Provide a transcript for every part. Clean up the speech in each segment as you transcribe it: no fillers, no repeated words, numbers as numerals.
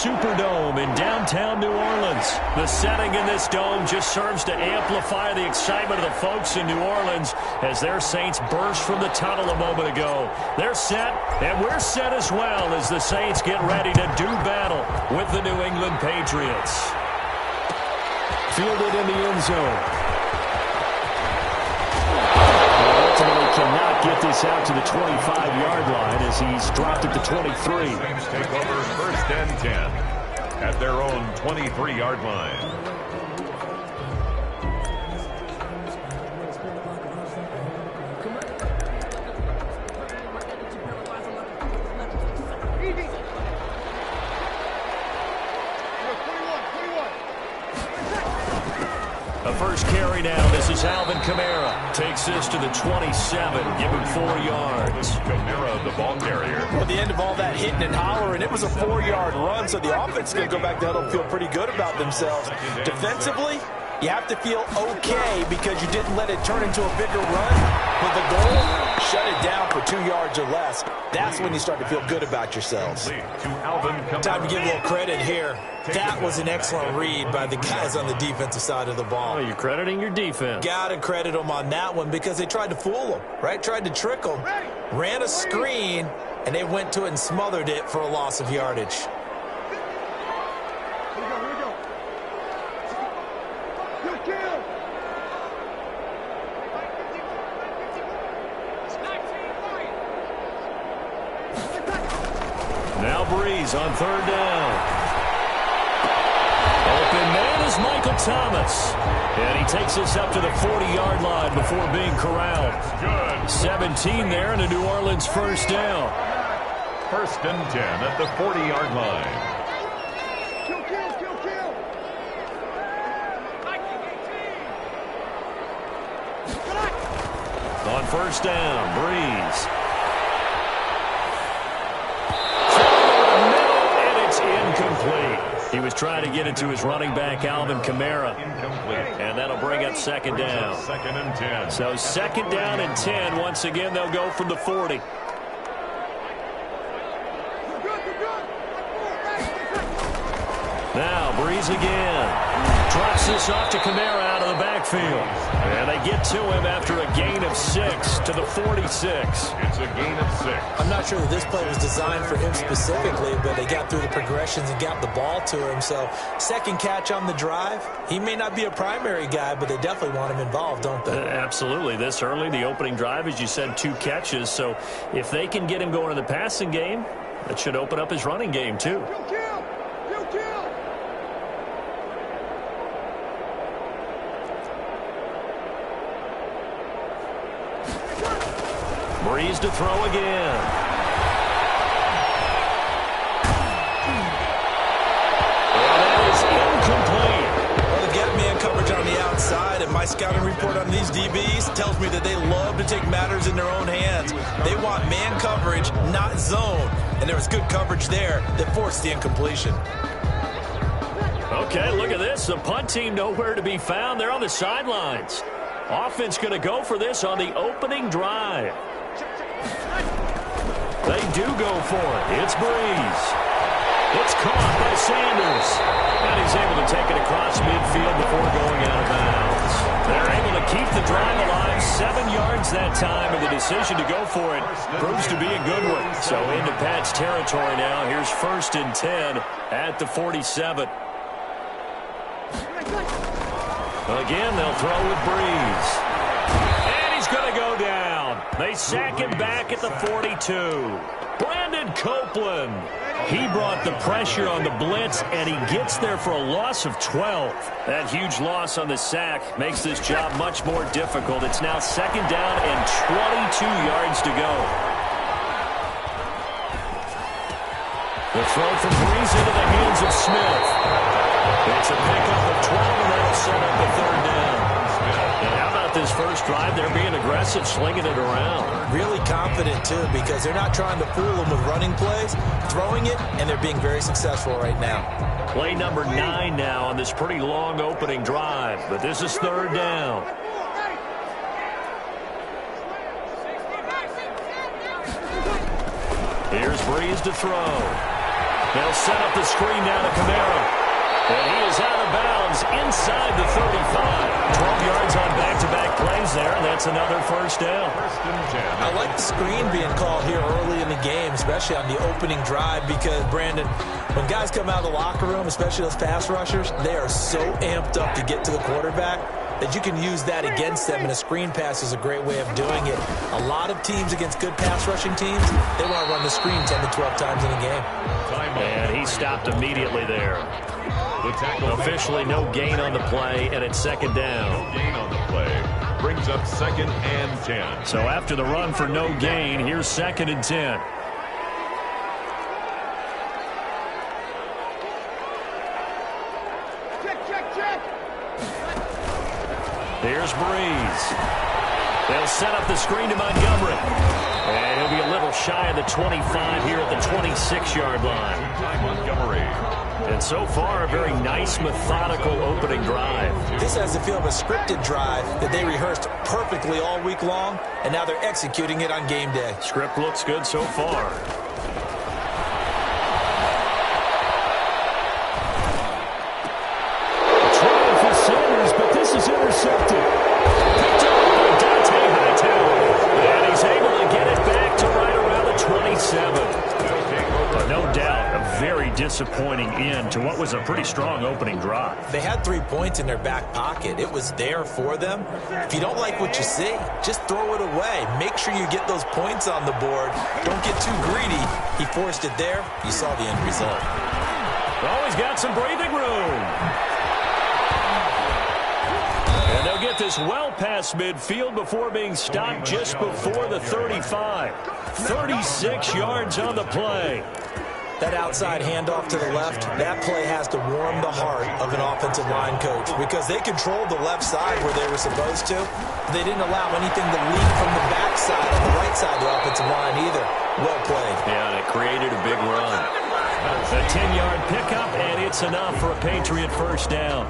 Superdome in downtown New Orleans. The setting in this dome just serves to amplify the excitement of the folks in New Orleans as their Saints burst from the tunnel a moment ago. They're set, and we're set as well as the Saints get ready to do battle with the New England Patriots. Fielded in the end zone. Ultimately cannot get this out to the 25-yard line as he's dropped at the 23. Saints take over 1st and 10 at their own 23-yard line. A first carry now. This is Alvin Kamara. Takes this to the 27. Give him 4 yards. Kamara, the ball carrier. At the end of all that hitting and hollering, it was a 4-yard run, so the offense is going to go back to huddle and feel pretty good about themselves. Defensively, you have to feel okay because you didn't let it turn into a bigger run. But the goal, shut it down for 2 yards or less. That's when you start to feel good about yourselves. Time to give a little credit here. That was an excellent read by the guys on the defensive side of the ball. Oh, you're crediting your defense. Got to credit them on that one because they tried to fool them, right? Tried to trick them. Ran a screen, and they went to it and smothered it for a loss of yardage. Now Breeze on 3rd down. Open man is Michael Thomas. And he takes this up to the 40-yard line before being corralled. Good. 17 there and a New Orleans first down. 1st and 10 at the 40-yard line. On 1st down, Breeze. Incomplete. He was trying to get it to his running back, Alvin Kamara. Incomplete. And that'll bring up 2nd down. 2nd and 10. So 2nd down and 10. Once again, they'll go from the 40. Now, Breeze again. Drops this off to Kamara out of the backfield. And they get to him after a gain of 6 to the 46. It's a gain of 6. I'm not sure that this play was designed for him specifically, but they got through the progressions and got the ball to him. So, 2nd catch on the drive. He may not be a primary guy, but they definitely want him involved, don't they? Absolutely. This early, the opening drive, as you said, 2 catches. So, if they can get him going in the passing game, that should open up his running game, too. Breeze to throw again. And that is incomplete. Well, they've got man coverage on the outside, and my scouting report on these DBs tells me that they love to take matters in their own hands. They want man coverage, not zone. And there was good coverage there that forced the incompletion. Okay, look at this. The punt team nowhere to be found. They're on the sidelines. Offense going to go for this on the opening drive. They do go for it. It's Breeze. It's caught by Sanders. And he's able to take it across midfield before going out of bounds. They're able to keep the drive alive. 7 yards that time, and the decision to go for it proves to be a good one. So into Pat's territory now. Here's 1st and 10 at the 47. Again, they'll throw with Breeze. And he's going to go down. They sack him back at the 42. Brandon Copeland. He brought the pressure on the blitz, and he gets there for a loss of 12. That huge loss on the sack makes this job much more difficult. It's now 2nd down and 22 yards to go. The throw from Breeze into the hands of Smith. It's a pickup of 12, and that'll set up the 3rd down. And how about this first drive? They're being aggressive, slinging it around. Really confident, too, because they're not trying to fool them with running plays, throwing it, and they're being very successful right now. Play number 9 now on this pretty long opening drive, but this is 3rd down. Here's Breeze to throw. They'll set up the screen down And he is out of bounds inside the 35. 12 yards on back-to-back plays there, and that's another first down. I like the screen being called here early in the game, especially on the opening drive, because, Brandon, when guys come out of the locker room, especially those pass rushers, they are so amped up to get to the quarterback that you can use that against them, and a screen pass is a great way of doing it. A lot of teams against good pass rushing teams, they want to run the screen 10 to 12 times in a game. And he stopped immediately there. Officially no gain on the play, and it's second down. No gain on the play. Brings up 2nd and 10. So after the run for no gain, here's 2nd and 10. Here's Breeze. They'll set up the screen to Montgomery. And he'll be a little shy of the 25 here at the 26-yard line. Montgomery. And so far, a very nice, methodical opening drive. This has the feel of a scripted drive that they rehearsed perfectly all week long, and now they're executing it on game day. Script looks good so far. Trying for Sanders, but this is intercepted. Picked up by Dante Hightower. And he's able to get it back to right around the 27. But no doubt, a very disappointing end to what was a pretty strong opening drive. They had 3 points in their back pocket. It was there for them. If you don't like what you see, just throw it away. Make sure you get those points on the board. Don't get too greedy. He forced it there. You saw the end result. Oh, he's got some breathing room. And they'll get this well past midfield before being stopped just before the 35. 36 yards on the play. That outside handoff to the left, that play has to warm the heart of an offensive line coach because they controlled the left side where they were supposed to. They didn't allow anything to leak from the backside on the right side of the offensive line either. Well played. Yeah, and it created a big run. A 10-yard pickup, and it's enough for a Patriot first down.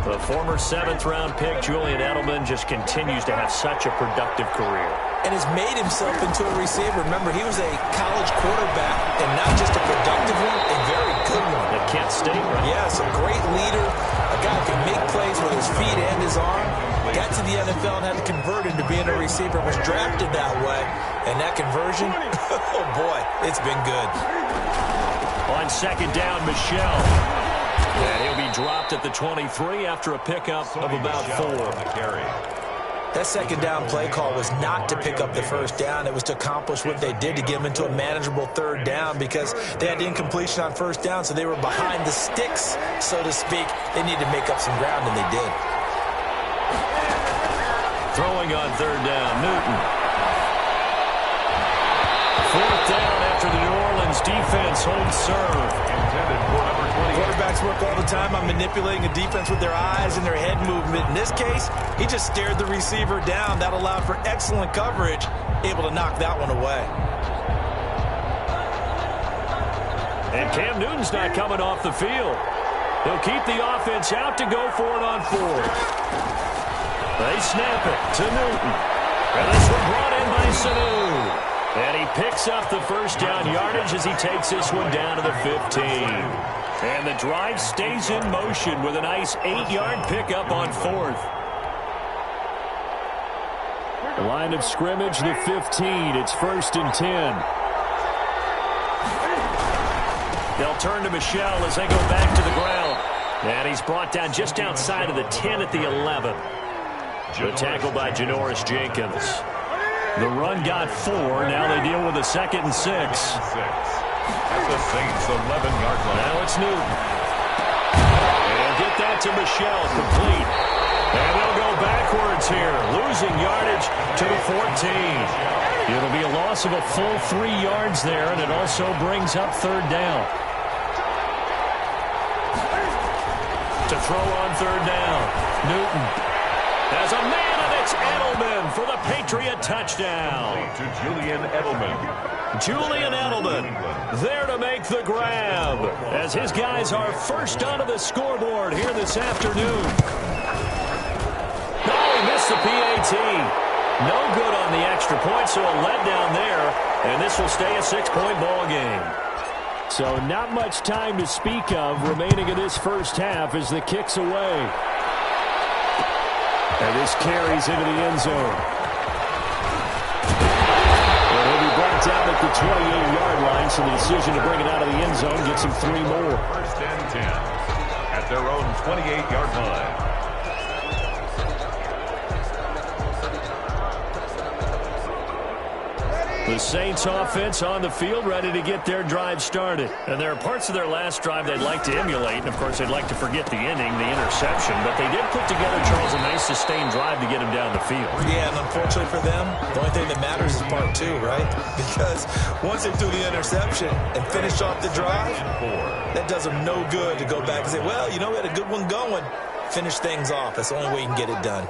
The former 7th-round pick, Julian Edelman, just continues to have such a productive career. And has made himself into a receiver. Remember, he was a college quarterback, and not just a productive one, a very good one. At Kent State, right? Yes, a great leader, a guy who can make plays with his feet and his arm. Got to the NFL and had to convert into being a receiver. Was drafted that way, and that conversion, oh boy, it's been good. On second down, Michel. And he'll be dropped at the 23 after a pickup of about 4. That second down play call was not to pick up the first down. It was to accomplish what they did to get them into a manageable third down because they had incompletion on first down, so they were behind the sticks, so to speak. They needed to make up some ground, and they did. Throwing on third down, Newton. Fourth down after the New Orleans defense holds serve. Quarterbacks work all the time on manipulating a defense with their eyes and their head movement. In this case, he just stared the receiver down. That allowed for excellent coverage, able to knock that one away. And Cam Newton's not coming off the field. He'll keep the offense out to go for it on 4th. They snap it to Newton. And this one brought in by Sanu. And he picks up the first down yardage as he takes this one down to the 15. And the drive stays in motion with a nice 8-yard pickup on 4th. Line of scrimmage, the 15. It's 1st and 10. They'll turn to Michel as they go back to the ground. And he's brought down just outside of the 10 at the 11. The tackle by Janoris Jenkins. The run got 4. Now they deal with a 2nd and 6. At the Saints' 11-yard line. Now it's Newton. And get that to Michel, complete. And they'll go backwards here, losing yardage to the 14. It'll be a loss of a full 3 yards there, and it also brings up third down. To throw on third down, Newton. As a man, and it's Edelman for the Patriot touchdown. To Julian Edelman. Julian Edelman there to make the grab as his guys are first onto the scoreboard here this afternoon. No, he missed the PAT. No good on the extra point, so a letdown there, and this will stay a 6-point ball game. So not much time to speak of remaining in this first half as the kick's away. And this carries into the end zone. And he'll be brought down at the 28-yard line, so the decision to bring it out of the end zone gets him 3 more. First and 10 at their own 28-yard line. The Saints offense on the field, ready to get their drive started. And there are parts of their last drive they'd like to emulate. And, of course, they'd like to forget the ending, the interception. But they did put together, Charles, a nice sustained drive to get him down the field. Yeah, and unfortunately for them, the only thing that matters is part 2, right? Because once they threw the interception and finished off the drive, that does them no good to go back and say, well, you know, we had a good one going. Finish things off. That's the only way you can get it done.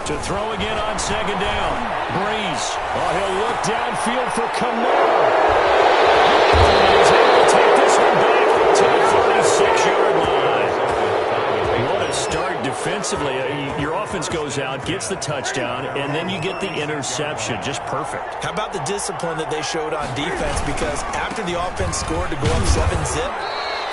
To throw again on second down. Breeze. Oh, he'll look downfield for Kamara. And he's able to take this one back to the 46-yard line. What a start defensively. Your offense goes out, gets the touchdown, and then you get the interception. Just perfect. How about the discipline that they showed on defense? Because after the offense scored to go up 7-zip,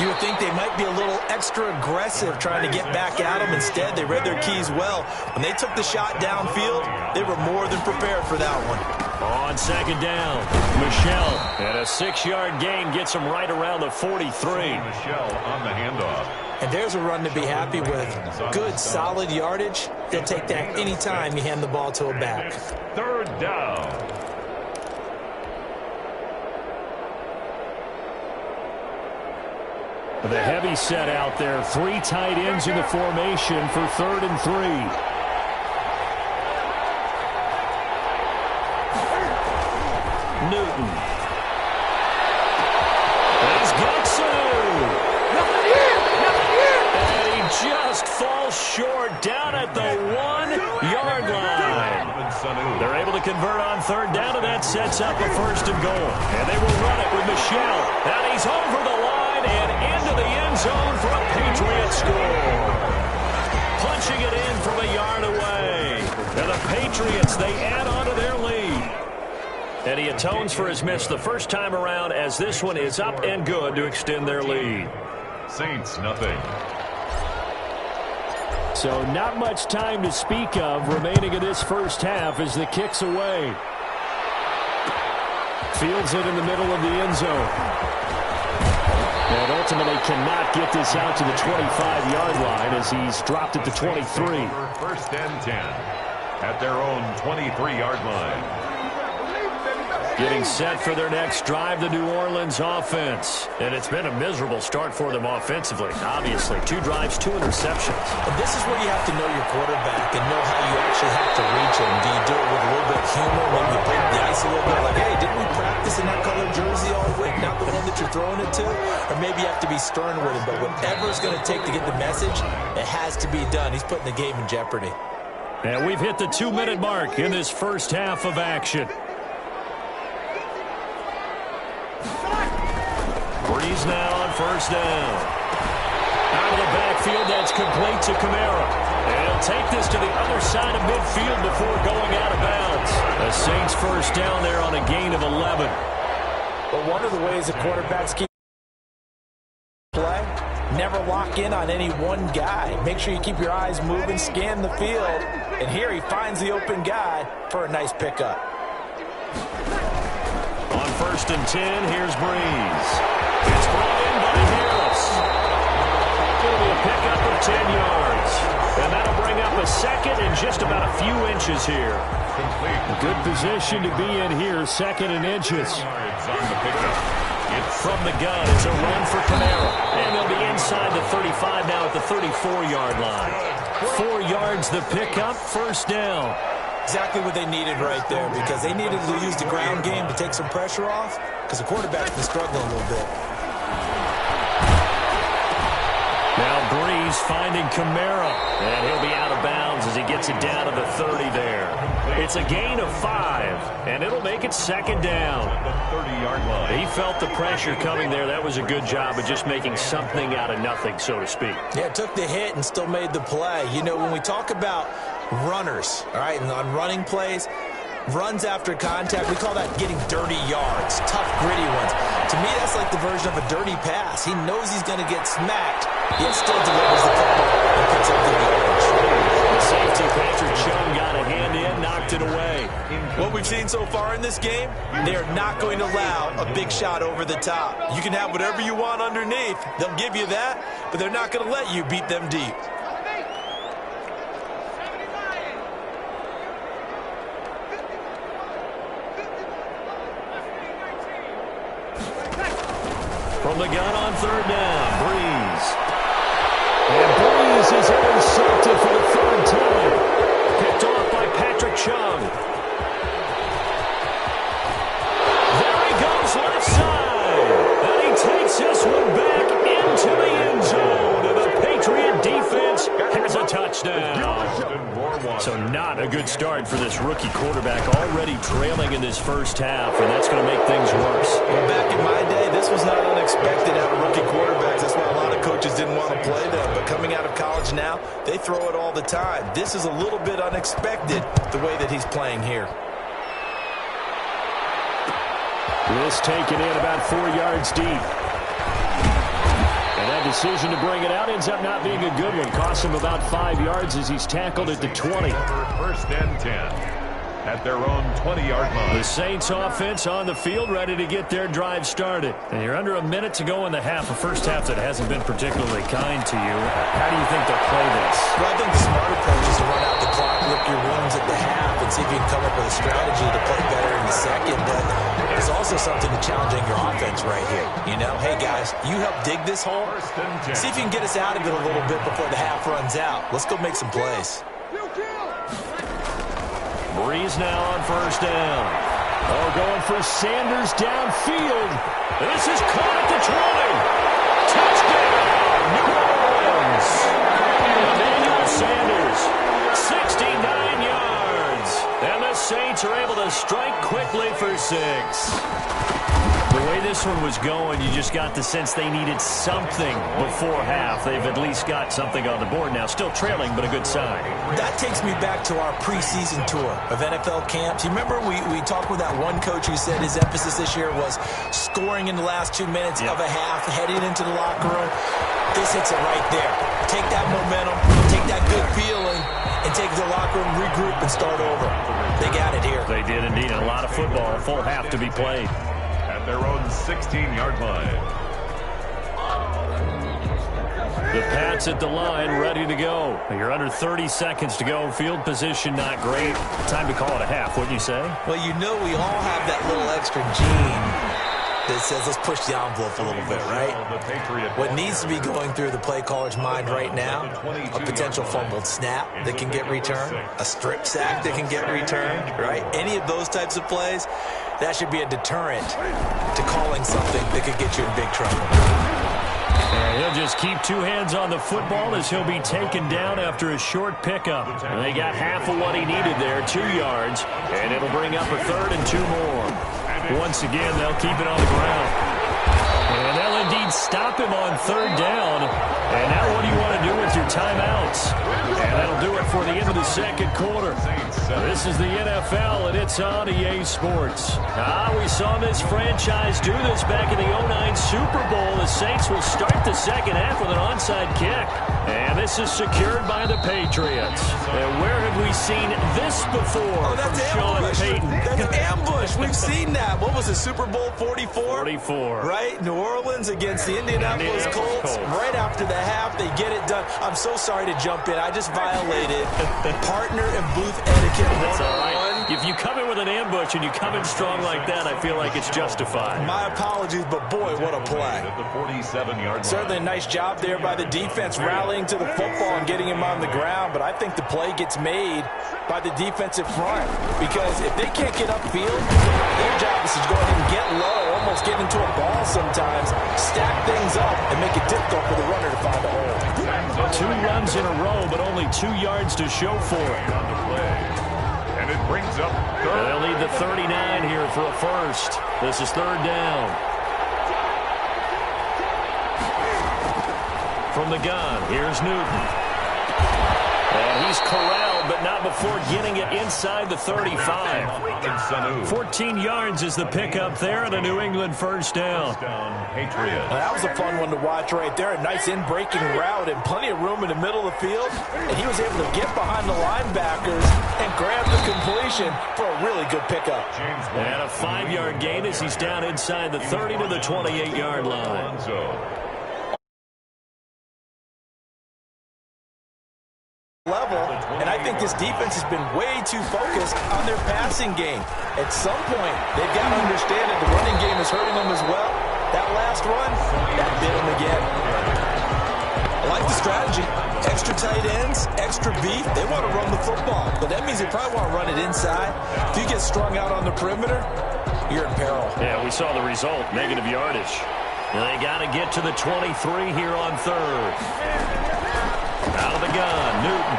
you would think they might be a little extra aggressive trying to get back at them. Instead, they read their keys well. When they took the shot downfield, they were more than prepared for that one. On second down, Michel. And a 6-yard gain gets him right around the 43. Michel on the handoff. And there's a run to be happy with. Good, solid yardage. They'll take that any time you hand the ball to a back. Third down. The heavy set out there. 3 tight ends in the formation for 3rd and 3. Newton. He's got Sanu. And he just falls short down at the 1-yard line. They're able to convert on 3rd down, and that sets up a 1st and goal. And they will run it with Michel. And he's over the line and into the end zone for a Patriot score. Punching it in from a yard away. And the Patriots, they add on to their lead. And he atones for his miss the first time around as this one is up and good to extend their lead. Saints, nothing. So not much time to speak of remaining in this first half as the kick's away. Fields it in the middle of the end zone. And ultimately cannot get this out to the 25-yard line as he's dropped at the 23. First and 10 at their own 23-yard line. Getting set for their next drive, the New Orleans offense. And it's been a miserable start for them offensively. Obviously, 2 drives, 2 interceptions. And this is where you have to know your quarterback and know how you actually have to reach him. Do you do it with a little bit of humor? Maybe you break the ice a little bit like, hey, didn't we practice in that color jersey all week? Not the one that you're throwing it to? Or maybe you have to be stern with him. But whatever it's going to take to get the message, it has to be done. He's putting the game in jeopardy. And we've hit the 2-minute mark in this first half of action. Breeze now on 1st down. Out of the backfield, that's complete to Kamara. And he'll take this to the other side of midfield before going out of bounds. The Saints 1st down there on a gain of 11. But one of the ways the quarterbacks keep play, never lock in on any one guy. Make sure you keep your eyes moving, scan the field. And here he finds the open guy for a nice pickup. On 1st and 10, here's Breeze. It's brought in by Harris. It'll be a pickup of 10 yards. And that'll bring up a 2nd and just about a few inches here. A good position to be in here, 2nd and inches. From the gun, it's a run for Kamara. And they'll be inside the 35 now at the 34-yard line. 4 yards the pickup, 1st down. Exactly what they needed right there, because they needed to use the ground game to take some pressure off, because the quarterback's been struggling a little bit. Now Breeze finding Kamara, and he'll be out of bounds as he gets it down to the 30 there. It's a gain of 5, and it'll make it 2nd down. He felt the pressure coming there. That was a good job of just making something out of nothing, so to speak. Yeah, took the hit and still made the play. You know, when we talk about runners, all right, and on running plays, runs after contact. We call that getting dirty yards, tough, gritty ones. To me, that's like the version of a dirty pass. He knows he's going to get smacked, yet still delivers the football and picks up the yardage. The safety, Patrick Chung, got a hand in, knocked it away. What we've seen so far in this game, they are not going to allow a big shot over the top. You can have whatever you want underneath. They'll give you that, but they're not going to let you beat them deep. From the gun on third down, Breeze. And Breeze is intercepted for the third time. Picked off by Patrick Chung. There he goes left side. And he takes this one back into the end zone. And the Patriot defense has a touchdown. So not a good start for this rookie quarterback, already trailing in this first half, and that's going to make things worse. Well, back in my day, this was not unexpected out of rookie quarterbacks. That's why a lot of coaches didn't want to play them. But coming out of college now, they throw it all the time. This is a little bit unexpected, the way that he's playing here. This taken in about 4 yards deep. And that decision to bring it out ends up not being a good one. Costs him about 5 yards as he's tackled at the 20. First and 10 at their own 20-yard line. The Saints offense on the field, ready to get their drive started. And you're under a minute to go in the half, a first half that hasn't been particularly kind to you. How do you think they'll play this? Well, I think the smart approach is to run out the clock, lick your wounds at the half, and see if you can come up with a strategy to play better in the second. But there's also something to challenging your offense right here. You know, hey, guys, you help dig this hole. See if you can get us out of it a little bit before the half runs out. Let's go make some plays. Breeze now on first down. Oh, going for Sanders downfield. This is caught at the 20. Touchdown, New Orleans. Emmanuel Sanders, 69 yards. And the Saints are able to strike quickly for 6. The way this one was going, you just got the sense they needed something before half. They've at least got something on the board now. Still trailing, but a good sign. That takes me back to our preseason tour of NFL camps. You remember we talked with that one coach who said his emphasis this year was scoring in the last 2 minutes of a half, heading into the locker room. This hits it right there. Take that momentum, take that good feeling, and take the locker room, regroup, and start over. They got it here. They did indeed. A lot of football, full half to be played. Their own 16-yard line. The Pats at the line, ready to go. You're under 30 seconds to go. Field position not great. Time to call it a half, wouldn't you say? Well, you know we all have that little extra gene that says let's push the envelope a little bit, right? What needs to be going through the play caller's mind right now, a potential fumbled snap that can get returned, a strip sack that can get returned, right? Any of those types of plays, that should be a deterrent to calling something that could get you in big trouble. And he'll just keep 2 hands on the football as he'll be taken down after a short pickup. And they got half of what he needed there, 2 yards, and it'll bring up a third and 2 more. Once again, they'll keep it on the ground. And they'll indeed stop him on third down. And now what do you want to do with your timeouts? And that'll do it for the end of the second quarter. This is the NFL, and it's on EA Sports. We saw this franchise do this back in the 2009 Super Bowl. The Saints will start the second half with an onside kick. And this is secured by the Patriots. And where have we seen this before? Oh, that's Sean ambush. Payton? That's ambush. We've seen that. What was it, Super Bowl 44? 44. Right? New Orleans against the Indianapolis Colts. Right after the half, they get it done. I'm so sorry to jump in. I just violated partner and booth etiquette 101. If you come in with an ambush and you come in strong like that, I feel like it's justified. My apologies, but boy, what a play. At the 47-yard line. Certainly a nice job there by the defense rallying to the football and getting him on the ground, but I think the play gets made by the defensive front because if they can't get upfield, their job is to go ahead and get low, almost get into a ball sometimes, stack things up, and make it difficult for the runner to find a hole. 2 runs in a row, but only 2 yards to show for it. On the play. And it brings up third. They'll need the 39 here for a first. This is third down. From the gun, here's Newton. And he's corralled, but not before getting it inside the 35. 14 yards is the pickup there and a New England first down. Patriots. That was a fun one to watch right there. A nice in-breaking route and plenty of room in the middle of the field. And he was able to get behind the linebackers and grab the completion for a really good pickup. And a 5-yard gain as he's down inside the 30 to the 28-yard line. Level, and I think this defense has been way too focused on their passing game. At some point, they've got to understand that the running game is hurting them as well. That last run, that bit them again. I like the strategy. Extra tight ends, extra beef. They want to run the football, but that means they probably want to run it inside. If you get strung out on the perimeter, you're in peril. Yeah, we saw the result, negative yardage. And they got to get to the 23 here on third. Out of the gun, Newton.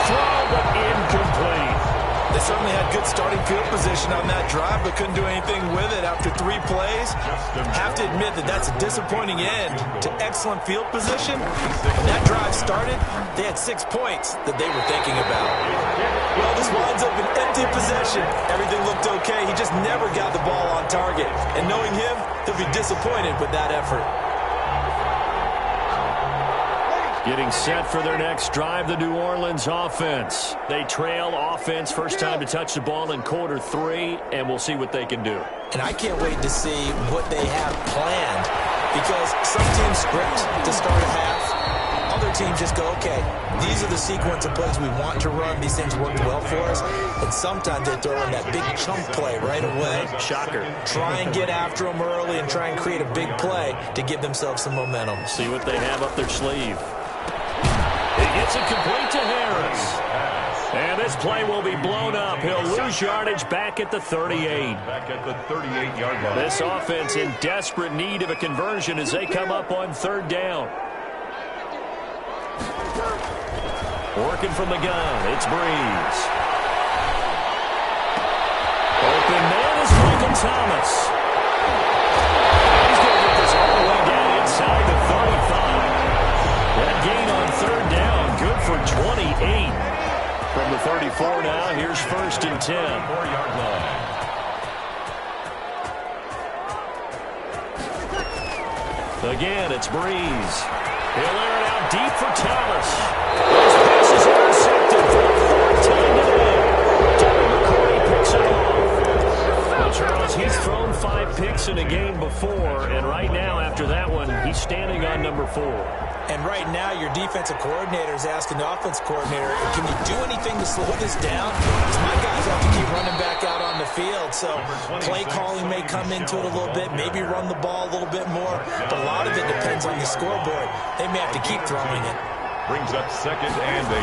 Throw, but incomplete. They certainly had good starting field position on that drive, but couldn't do anything with it after 3 plays. Have to admit that that's a disappointing end to excellent field position. When that drive started, they had 6 points that they were thinking about. Well, this winds up an empty possession. Everything looked okay. He just never got the ball on target. And knowing him, he'll be disappointed with that effort. Getting set for their next drive, the New Orleans offense. They trail offense, first time to touch the ball in quarter 3, and we'll see what they can do. And I can't wait to see what they have planned, because some teams script to start a half. Other teams just go, okay, these are the sequence of plays we want to run. These things worked well for us. And sometimes they throw in that big chunk play right away. Shocker. Try and get after them early and try and create a big play to give themselves some momentum. See what they have up their sleeve. He gets it complete to Harris. And this play will be blown up. He'll lose yardage back at the 38. Back at the 38-yard line. This offense in desperate need of a conversion as they come up on third down. Working from the gun, it's Breeze. Open man is Michael Thomas. He's going to get this all the way down inside the 35. That gain on third down, good for 28. From the 34 now, here's first and 10. 4-yard line. Again, it's Breeze. He'll air it out deep for Thomas. His pass is intercepted for the 4th time today. Terry McCourty picks it off. Well, Charles, he's thrown 5 picks in a game before, and right now, after that one, he's standing on number 4. And right now, your defensive coordinator is asking the offense coordinator, can you do anything to slow this down? Because my guys have to keep running back out on the field. So play calling may come into it a little bit, maybe run the ball a little bit more. But a lot of it depends on the scoreboard. They may have to keep throwing it. Brings up 2nd and 8.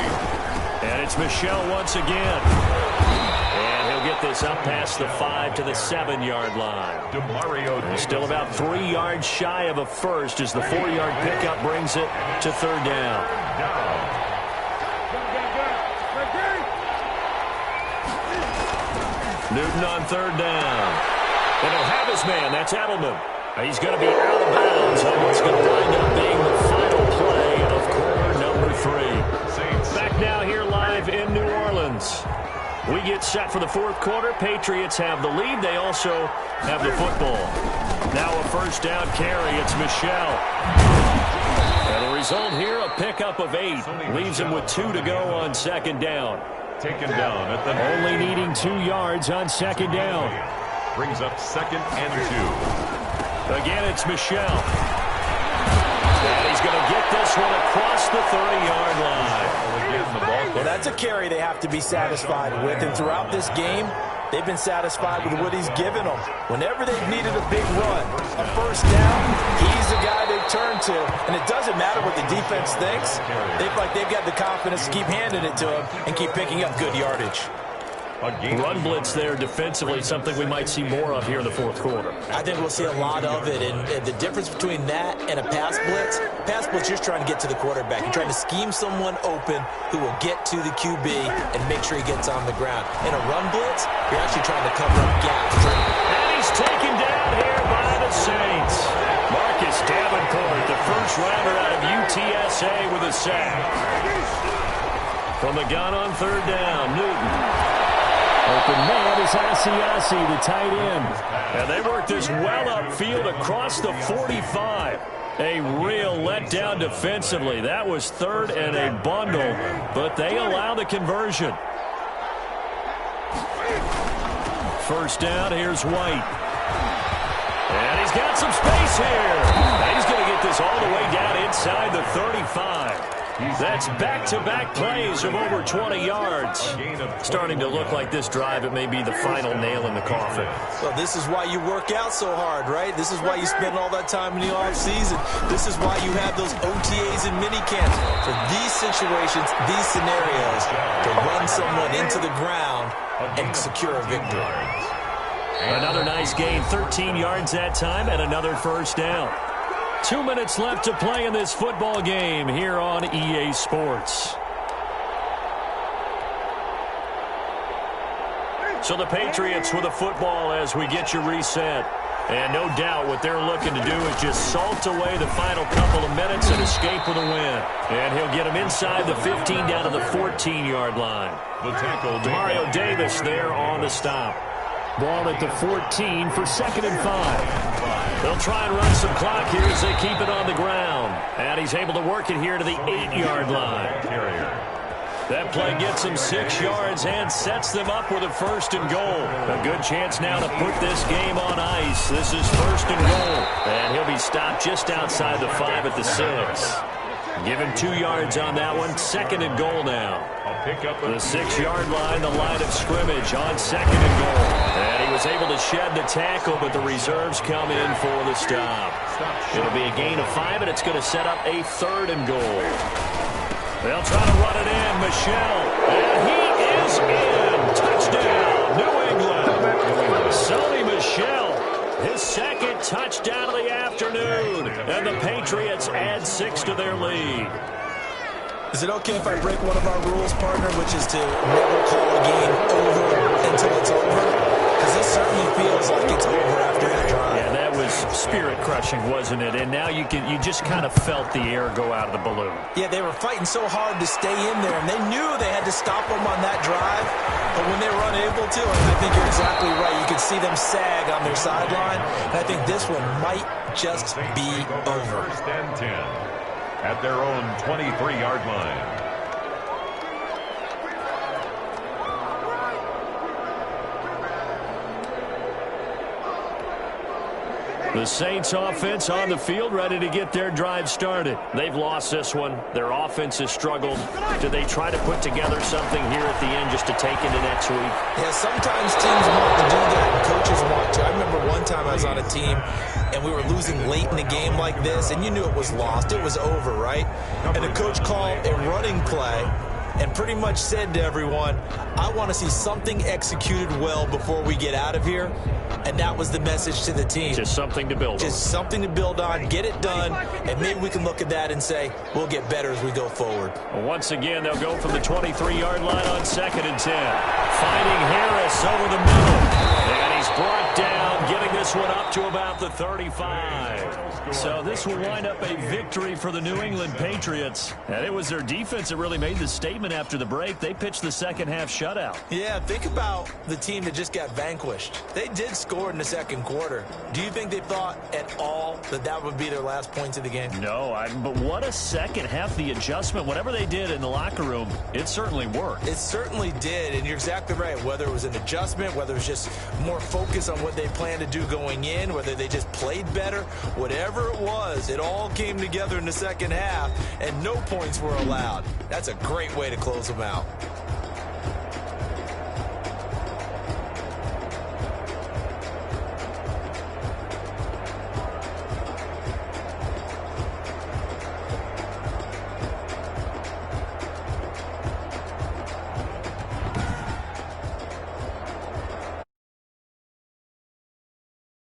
And it's Michel once again. And he'll get this up past the 5 to the 7-yard line. DeMario Still about 3 yards shy of a first as the 4-yard pickup brings it to third down. Newton on third down. And he'll have his man. That's Edelman. He's going to be out of bounds on what's going to wind up being the final play of quarter number 3. Back now here live in New Orleans. We get set for the 4th quarter. Patriots have the lead. They also have the football. Now a first down carry. It's Michel. And the result here, a pickup of 8. Leaves him with 2 to go on second down. Taken down at the Only needing 2 yards on second down. Brings up 2nd and 2. Again, it's Michel. And he's going to get this one across the 30-yard line. Well, that's a carry they have to be satisfied with. And throughout this game, they've been satisfied with what he's given them. Whenever they've needed a big run, a first down, he's the guy they turn to. And it doesn't matter what the defense thinks. They've got the confidence to keep handing it to him and keep picking up good yardage. Run blitz there defensively, something we might see more of here in the 4th quarter. I think we'll see a lot of it, and the difference between that and a pass blitz, you're trying to get to the quarterback. You're trying to scheme someone open who will get to the QB and make sure he gets on the ground. In a run blitz, you're actually trying to cover up gaps. And he's taken down here by the Saints. Marcus Davenport, the first rounder out of UTSA with a sack. From the gun on third down, Newton. Open man is Asiasi, the tight end. And they worked this well upfield across the 45. A real letdown defensively. That was third and a bundle, but they allow the conversion. First down, here's White. And he's got some space here. And he's going to get this all the way down inside the 35. That's back-to-back plays of over 20 yards. Starting to look like this drive, it may be the final nail in the coffin. Well, this is why you work out so hard, right? This is why you spend all that time in the offseason. This is why you have those OTAs and minicamps. For these situations, these scenarios, to run someone into the ground and secure a victory. Another nice gain, 13 yards that time, and another first down. 2 minutes left to play in this football game here on EA Sports. So the Patriots with the football as we get you reset. And no doubt what they're looking to do is just salt away the final couple of minutes and escape with a win. And he'll get them inside the 15 down to the 14-yard line. Demario Davis there on the stop. Ball at the 14 for 2nd and 5. They'll try and run some clock here as they keep it on the ground. And he's able to work it here to the 8-yard line. That play gets him 6 yards and sets them up with a 1st and goal. A good chance now to put this game on ice. This is 1st and goal. And he'll be stopped just outside the 5 at the 6. Give him 2 yards on that one. 2nd and goal now. The 6-yard line, the line of scrimmage on 2nd and goal. And he was able to shed the tackle, but the reserves come in for the stop. It'll be a gain of 5, and it's going to set up a 3rd and goal. They'll try to run it in. Michel, and he is in. Touchdown, New England. Sony Michel, his 2nd touchdown of the afternoon. And the Patriots add 6 to their lead. Is it okay if I break one of our rules, partner, which is to never call a game over until it's over? Because this certainly feels like it's over after that drive. Yeah, that was spirit-crushing, wasn't it? And now you just kind of felt the air go out of the balloon. Yeah, they were fighting so hard to stay in there, and they knew they had to stop them on that drive. But when they were unable to, and I think you're exactly right, you could see them sag on their sideline. And I think this one might just be over. 1st and 10 at their own 23-yard line. The Saints offense on the field, ready to get their drive started. They've lost this one. Their offense has struggled. Do they try to put together something here at the end just to take into next week? Yeah, sometimes teams want to do that and coaches want to. I remember one time I was on a team and we were losing late in the game like this, and you knew it was lost. It was over, right? And the coach called a running play and pretty much said to everyone, I want to see something executed well before we get out of here. And that was the message to the team. Just something to build on. Just something to build on, get it done, and maybe we can look at that and say, we'll get better as we go forward. Well, once again, they'll go from the 23-yard line on 2nd and 10. Finding Harris over the middle. And he's brought down, getting this one up to about the 35. So this will wind up a victory for the New England Patriots. And it was their defense that really made the statement after the break. They pitched the second-half shutout. Yeah, think about the team that just got vanquished. They did score in the 2nd quarter. Do you think they thought at all that that would be their last points of the game? No, but what a second half. The adjustment, whatever they did in the locker room, it certainly worked. It certainly did, and you're exactly right. Whether it was an adjustment, whether it was just more focus on what they planned to do going in, whether they just played better, whatever it was, it all came together in the second half, and no points were allowed. That's a great way to close them out.